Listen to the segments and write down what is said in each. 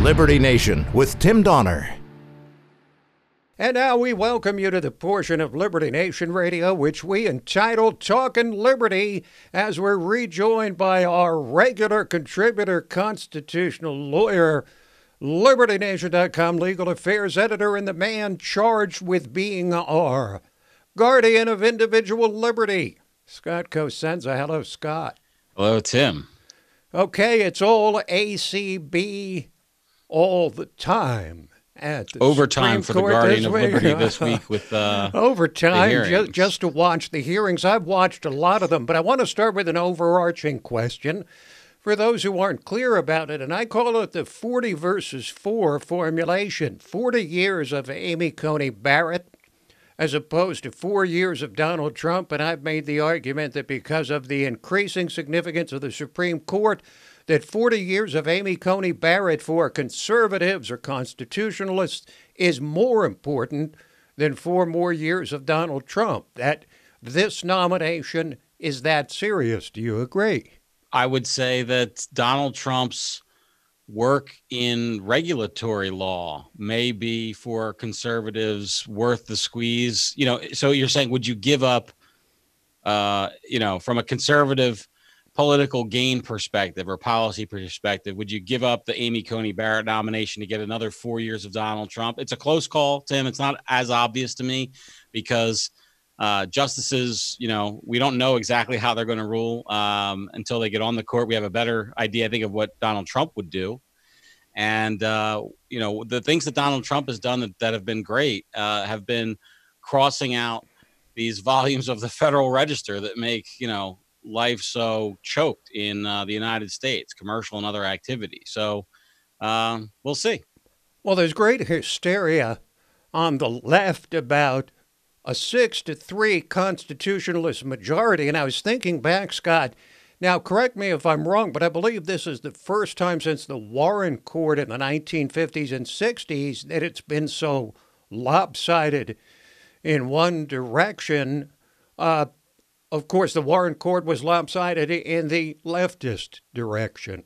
Liberty Nation with Tim Donner. And now we welcome you to the portion of Liberty Nation Radio which we entitled Talkin Liberty, as we're rejoined by our regular contributor, constitutional lawyer, LibertyNation.com legal affairs editor, and the man charged with being our guardian of individual liberty, Scott Cosenza. Hello, Scott. Hello, Tim. Okay, it's all ACB all the time. Overtime for the Guardian of Liberty this week with overtime just to watch the hearings. I've watched a lot of them, but I want to start with an overarching question for those who aren't clear about it, and I call it the 40 versus 4 formulation. 40 years of Amy Coney Barrett as opposed to 4 years of Donald Trump, and I've made the argument that because of the increasing significance of the Supreme Court, that 40 years of Amy Coney Barrett for conservatives or constitutionalists is more important than 4 more years of Donald Trump. That this nomination is that serious. Do you agree? I would say that Donald Trump's work in regulatory law may be for conservatives worth the squeeze. So you're saying, would you give up, from a conservative political gain perspective or policy perspective, would you give up the Amy Coney Barrett nomination to get another 4 years of Donald Trump? It's a close call, Tim. It's not as obvious to me because justices, we don't know exactly how they're going to rule until they get on the court. We have a better idea, I think, of what Donald Trump would do. And, the things that Donald Trump has done that have been great have been crossing out these volumes of the Federal Register that make, life so choked in the United States, commercial and other activity. So we'll see. Well, there's great hysteria on the left about a 6-3 constitutionalist majority. And I was thinking back, Scott, now correct me if I'm wrong, but I believe this is the first time since the Warren Court in the 1950s and 60s that it's been so lopsided in one direction. Of course, the Warren Court was lopsided in the leftist direction.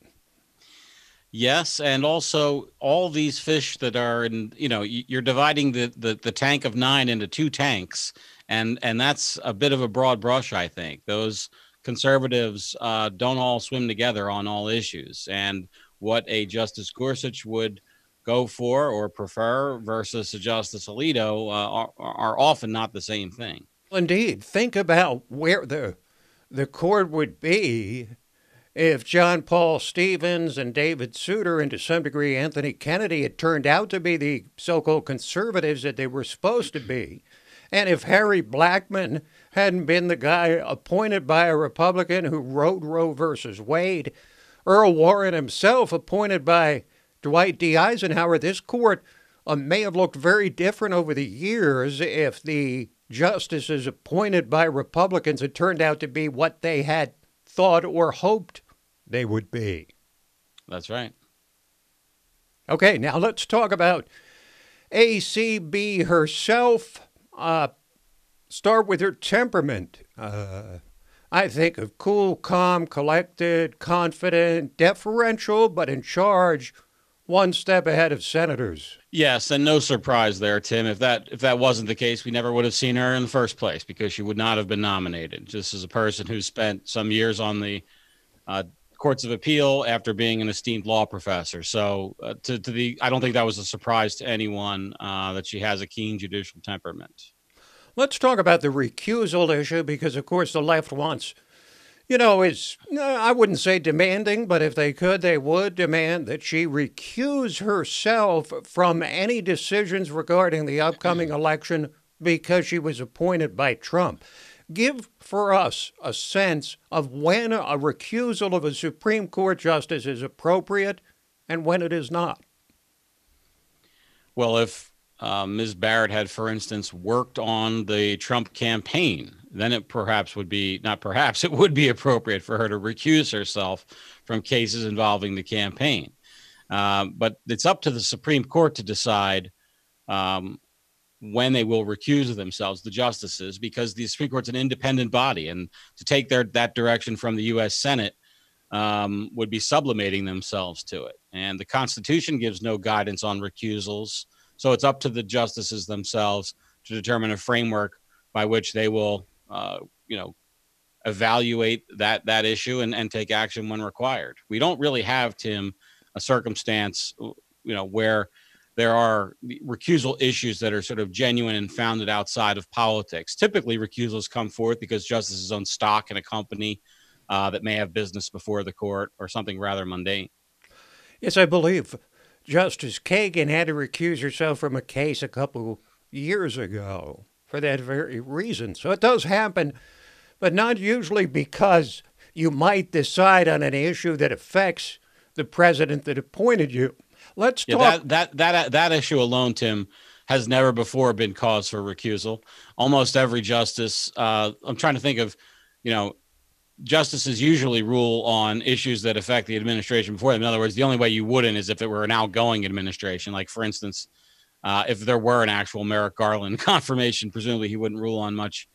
Yes, and also all these fish that are in, you're dividing the tank of 9 into 2 tanks, and that's a bit of a broad brush, I think. Those conservatives don't all swim together on all issues, and what a Justice Gorsuch would go for or prefer versus a Justice Alito are often not the same thing. Indeed. Think about where the court would be if John Paul Stevens and David Souter, and to some degree Anthony Kennedy, had turned out to be the so-called conservatives that they were supposed to be. And if Harry Blackmun hadn't been the guy appointed by a Republican who wrote Roe versus Wade, Earl Warren himself appointed by Dwight D. Eisenhower, this court may have looked very different over the years if the justices appointed by Republicans had turned out to be what they had thought or hoped they would be. That's right. Okay, now let's talk about ACB herself. Start with her temperament. I think of cool, calm, collected, confident, deferential, but in charge, one step ahead of senators. Yes, and no surprise there, Tim. If that wasn't the case, we never would have seen her in the first place because she would not have been nominated. Just as a person who spent some years on the courts of appeal after being an esteemed law professor. So I don't think that was a surprise to anyone that she has a keen judicial temperament. Let's talk about the recusal issue because, of course, the left wants, I wouldn't say demanding, but if they could, they would demand that she recuse herself from any decisions regarding the upcoming election because she was appointed by Trump. Give for us a sense of when a recusal of a Supreme Court justice is appropriate and when it is not. Well, if Ms. Barrett had, for instance, worked on the Trump campaign, then it would be appropriate for her to recuse herself from cases involving the campaign. But it's up to the Supreme Court to decide when they will recuse themselves, the justices, because the Supreme Court's an independent body, and to take that direction from the U.S. Senate would be sublimating themselves to it. And the Constitution gives no guidance on recusals. So it's up to the justices themselves to determine a framework by which they will, evaluate that issue and take action when required. We don't really have, Tim, a circumstance, where there are recusal issues that are sort of genuine and founded outside of politics. Typically, recusals come forth because justices own stock in a company that may have business before the court or something rather mundane. Yes, I believe Justice Kagan had to recuse herself from a case a couple years ago for that very reason. So it does happen, but not usually because you might decide on an issue that affects the president that appointed you. Let's talk. That issue alone, Tim, has never before been cause for recusal. Almost every justice, I'm trying to think of, justices usually rule on issues that affect the administration before them. In other words, the only way you wouldn't is if it were an outgoing administration. Like, for instance, if there were an actual Merrick Garland confirmation, presumably he wouldn't rule on much.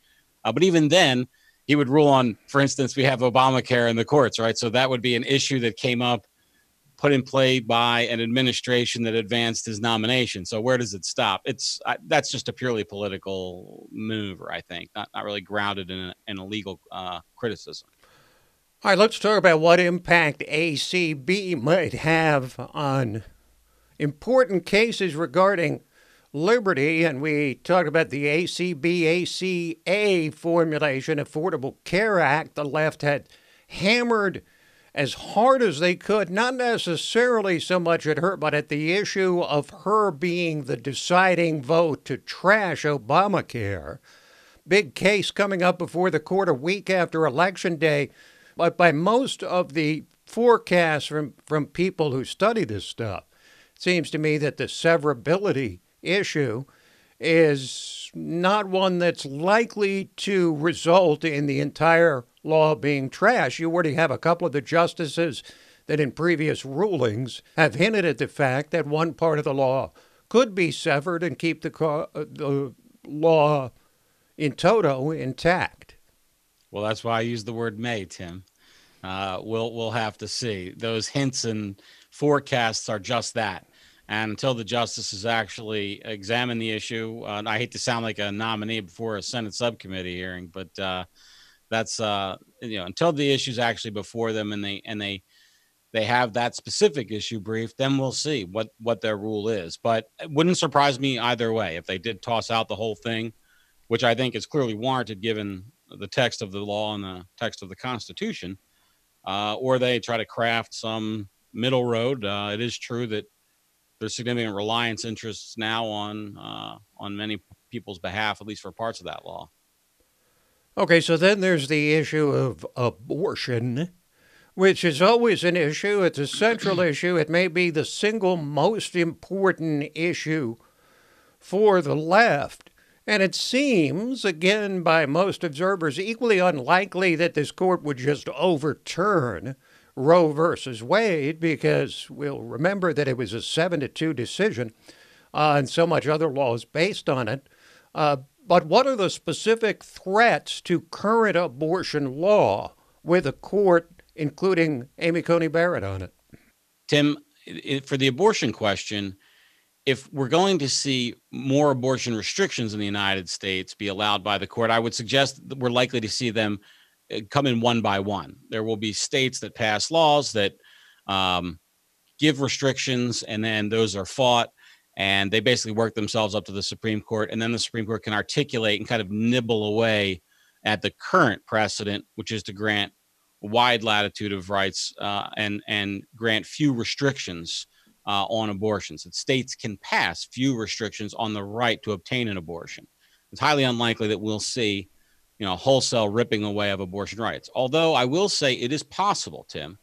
But even then, he would rule on, for instance, we have Obamacare in the courts, right? So that would be an issue that came up, put in play by an administration that advanced his nomination. So where does it stop? That's just a purely political maneuver, I think, not really grounded in a legal criticism. All right, let's talk about what impact ACB might have on important cases regarding liberty. And we talked about the ACB-ACA formulation, Affordable Care Act. The left had hammered as hard as they could, not necessarily so much at her, but at the issue of her being the deciding vote to trash Obamacare. Big case coming up before the court a week after Election Day. But by most of the forecasts from people who study this stuff, it seems to me that the severability issue is not one that's likely to result in the entire law being trashed. You already have a couple of the justices that in previous rulings have hinted at the fact that one part of the law could be severed and keep the law in toto intact. Well, that's why I use the word may, Tim. We'll have to see. Those hints and forecasts are just that. And until the justices actually examine the issue, and I hate to sound like a nominee before a Senate subcommittee hearing, but that's until the issue's actually before them and they have that specific issue briefed, then we'll see what their rule is. But it wouldn't surprise me either way if they did toss out the whole thing, which I think is clearly warranted given the text of the law and the text of the Constitution, or they try to craft some middle road. It is true that there's significant reliance interests now on many people's behalf, at least for parts of that law. Okay, so then there's the issue of abortion, which is always an issue. It's a central issue. It may be the single most important issue for the left. And it seems, again, by most observers, equally unlikely that this court would just overturn Roe versus Wade, because we'll remember that it was a 7-2 decision, and so much other law is based on it. But what are the specific threats to current abortion law with a court including Amy Coney Barrett on it? Tim, for the abortion question, if we're going to see more abortion restrictions in the United States be allowed by the court, I would suggest that we're likely to see them come in one by one. There will be states that pass laws that give restrictions, and then those are fought, and they basically work themselves up to the Supreme Court, and then the Supreme Court can articulate and kind of nibble away at the current precedent, which is to grant wide latitude of rights and grant few restrictions on abortions. That states can pass few restrictions on the right to obtain an abortion. It's highly unlikely that we'll see wholesale ripping away of abortion rights. Although I will say it is possible, Tim.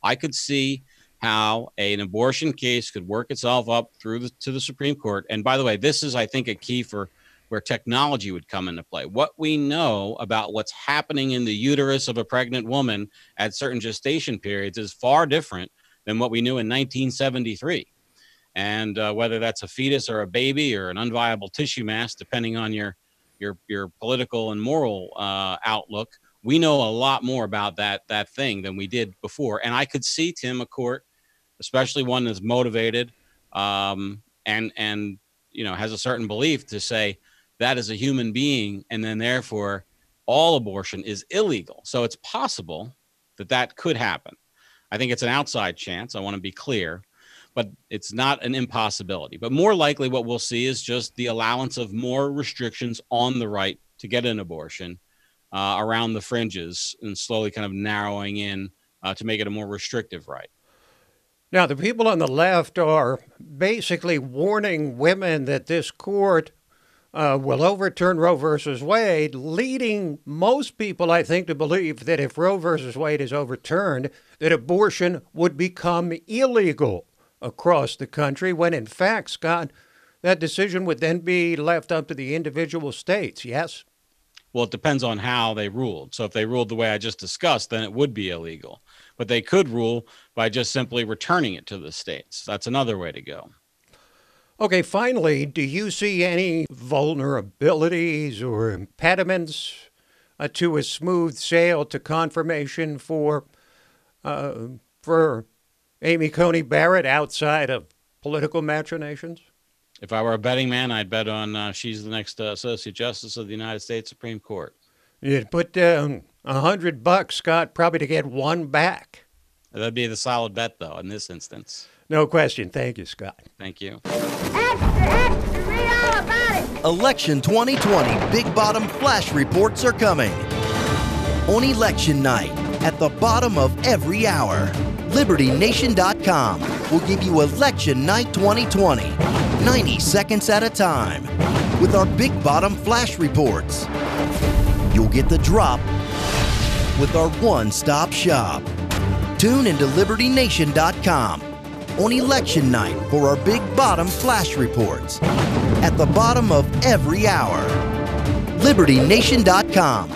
I could see how an abortion case could work itself up to the Supreme Court. And by the way, this is, I think, a key for where technology would come into play. What we know about what's happening in the uterus of a pregnant woman at certain gestation periods is far different than what we knew in 1973. And whether that's a fetus or a baby or an unviable tissue mass, depending on your political and moral outlook, We know a lot more about that thing than we did before. And I could see, Tim, a court, especially one that's motivated and has a certain belief, to say that is a human being, and then therefore all abortion is illegal. So it's possible that could happen. I think it's an outside chance. I want to be clear, but it's not an impossibility. But more likely what we'll see is just the allowance of more restrictions on the right to get an abortion around the fringes, and slowly kind of narrowing in to make it a more restrictive right. Now, the people on the left are basically warning women that this court will overturn Roe versus Wade, leading most people, I think, to believe that if Roe versus Wade is overturned, that abortion would become illegal across the country, when in fact, Scott, that decision would then be left up to the individual states, yes? Well, it depends on how they ruled. So if they ruled the way I just discussed, then it would be illegal. But they could rule by just simply returning it to the states. That's another way to go. Okay, finally, do you see any vulnerabilities or impediments to a smooth sail to confirmation for Amy Coney Barrett outside of political machinations? If I were a betting man, I'd bet on she's the next Associate Justice of the United States Supreme Court. You'd put down $100, Scott, probably to get one back. That'd be the solid bet, though, in this instance. No question. Thank you, Scott. Thank you. Extra, read all about it. Election 2020 Big Bottom Flash Reports are coming. On election night, at the bottom of every hour, LibertyNation.com will give you Election Night 2020, 90 seconds at a time, with our Big Bottom Flash Reports. You'll get the drop with our one-stop shop. Tune into LibertyNation.com on election night for our Big Bottom Flash Reports at the bottom of every hour. LibertyNation.com.